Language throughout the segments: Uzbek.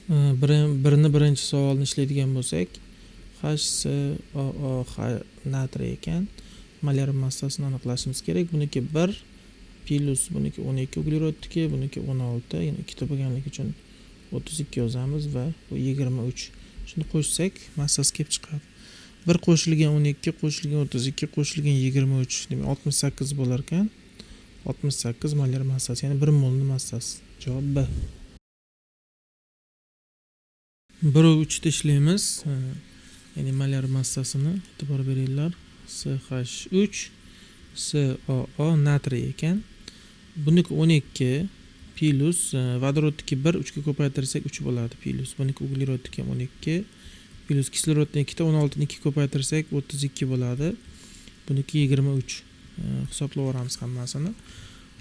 Birinchi savolni ishlaydigan bo'lsak, HCOOH natriy ekan. Molar massasini aniqlashimiz kerak. Buniki 1 plus buniki 12 uglerodniki, buniki 16, ya'ni ikkita bo'lganligi uchun 32 yozamiz va bu 23. Shuni qo'shsak, massasi kelib chiqadi. 1 qo'shilgan 12 qo'shilgan 32 qo'shilgan 23, demak 68 bo'lar ekan. 68 molar massasi, ya'ni 1 molni massasi. Javob B. 1/3 ishlaymiz. Ya'ni molar massasini e'tibor beringlar. CH3 COO natriy ekan. Buniki 12 plus vodorodniki 1 3 ga ko'paytirsak 3 bo'ladi. Plus buniki uglerodniki 12 plus kislorodni 2 ta 16 ni 2 ko'paytirsak 32 bo'ladi. Buniki 23. Hisoblab olamiz hammasini.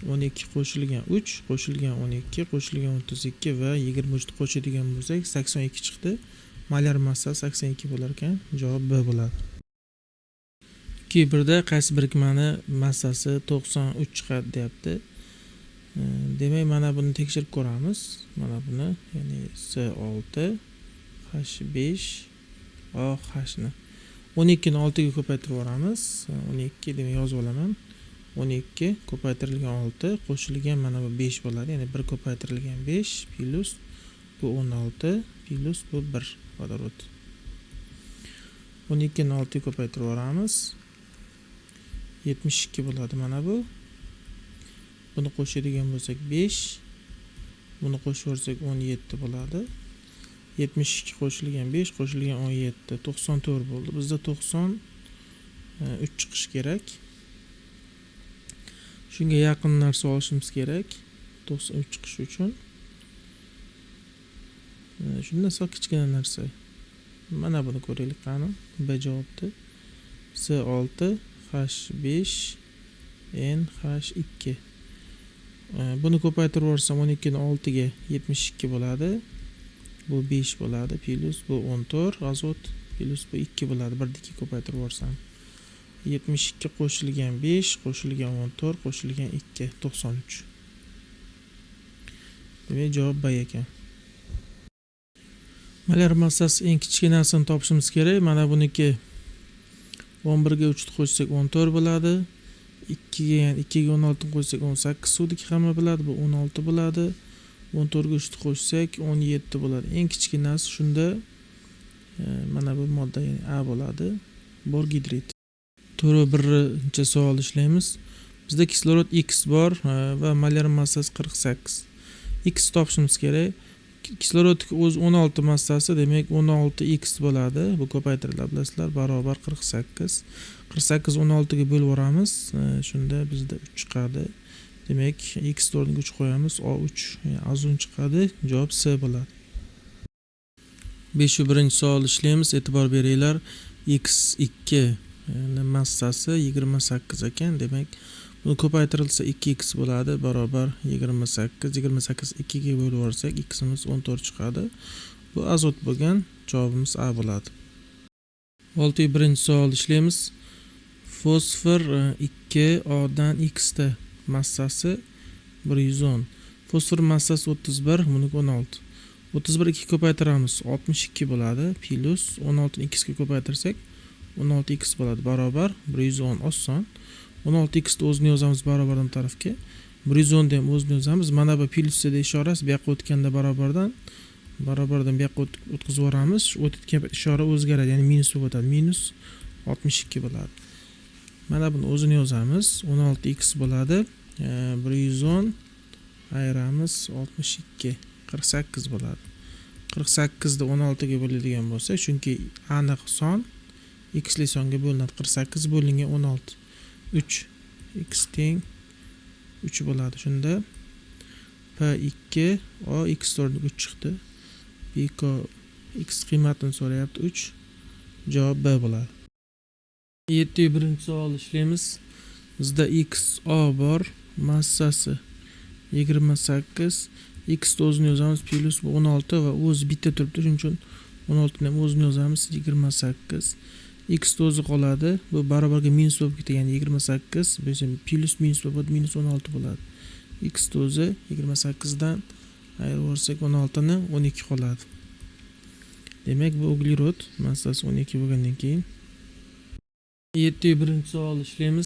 12 qo'shilgan 3 qo'shilgan 12 qo'shilgan 32 va 23 ni qo'shadigan bo'lsak 82 chiqdi. Molar massa 82 bo'lar ekan. Javob B bo'ladi. 2/1da qaysi birikmani massasi 93 chiqadi deyapti. Demak, mana buni tekshirib ko'ramiz. Mana buni, ya'ni C6 H5 OH ni 12 ni 6 ga ko'paytirib yuboramiz. 12 demak yozib olaman. 12 ko'paytirilgan 6 qo'shilgan mana bu 5 bo'ladi. Ya'ni 1 ko'paytirilgan 5 plus bu 16 plus bu 1 vodorod. 12 ni 6 ga ko'paytirib yuboramiz. 72 bo'ladi mana bu. Buni qo'shadigan bo'lsak 5. Buni qo'shib yuborsak 17 bo'ladi. 72 qo'shilgan 5 qo'shilgan 17 94 bo'ldi. Bizda 93 chiqish kerak. Shunga yaqin narsa olishimiz kerak. 93 chiqish uchun. Shundan so'ng kichkina narsa. Mana buni ko'raylik qani. B javobdi. C6 H5 NH2. Buni ko'paytirib yuborsam 12 ni 6 ga 72 bo'ladi. Bu 5 bo'ladi. Plus bu 14 azot plus bu 2 bo'ladi. 1 ni 2 ko'paytirib yuborsam 72 qo'shilgan 5 qo'shilgan 14 qo'shilgan 2 93. Demak javob B ekan. Molar massasi eng kichik narsani topishimiz kerak. Mana buniki 11 ga 3 ni qo'shsak 14 bo'ladi. 2 ga 16 ni qo'shsak 18 suvdiki hamma biladi. Bu 16 bo'ladi. 14 ga 3 ni qo'shsak 17 bo'ladi. Eng kichik narsa shunda mana bu modda, ya'ni A bo'ladi. Bor gidrit. 1 savol ishlaymiz. Bizda kislorod X bor va molar massasi 48. X topishimiz kerak. Kislorodning o'zi 16 massasi, demak 16x bo'ladi. Bu ko'paytiriladi bilasizlar, barobar 48. 48 16 ga bo'lib yuboramiz. Shunda bizda 3 chiqadi. Demak, x o'rniga 3 qo'yamiz. O3, ya'ni azon chiqadi. Javob C bo'ladi. 5-savol ishlaymiz. E'tibor beringlar. X2 massasi 28 ekan. Demak, buni ko'paytirilsa 2x bo'ladi, barobar 28. 28 2 ga bo'lib yuborsak, ximiz 14 chiqadi. Bu azot bo'lgan, javobimiz A bo'ladi. 6-savol ishlaymiz. Fosfor 2O dan X da massasi 110. Fosfor massasi 31, buniki 16. 31 2 ko'paytiramiz, 62 bo'ladi. Plus 16 ni 2 ga ko'paytirsak 16x bo'ladi, barobar 110 oson. 16x ni o'zini yozamiz barobardan tarafga. 110 ni ham o'zini yozamiz. Mana bu plusda ishorasi bu yoqqa o'tganda barobardan bu yoqqa o'tkazib yuboramiz. O'tayotgan ishora o'zgaradi, ya'ni minus bo'lib o'tadi. Minus 62 bo'ladi. Mana buni o'zini yozamiz. 16x bo'ladi. 110 ayiramiz 62 48 bo'ladi. 48 ni 16 ga bo'ladigan bo'lsa, chunki aniq son x'li songa bo'linadi. 48 bo'lingan 16 3 x teng 3 bo'ladi. Shunda P2 O x o'rniga 3 chiqdi. Piko x qiymatini so'rayapti 3. Javob B bo'ladi. 7-savol ishlaymiz. Bizda XO bor, massasi 28, x ni o'zini yozamiz, plus bu 16 va o'zi bitta turibdi, shuning uchun 16 ni ham o'zini yozamiz, 28. X ni o'zi qoladi. Bu barobarga minus bo'lib ketadi, ya'ni 28, bu esa plus minus bo'lib minus 16 bo'ladi. X ni o'zi 28 dan ayirib yuborsak 16 ni 12 qoladi. Demak, bu uglerod massasi 12 bo'lgandan keyin 701 savolni ishlaymiz.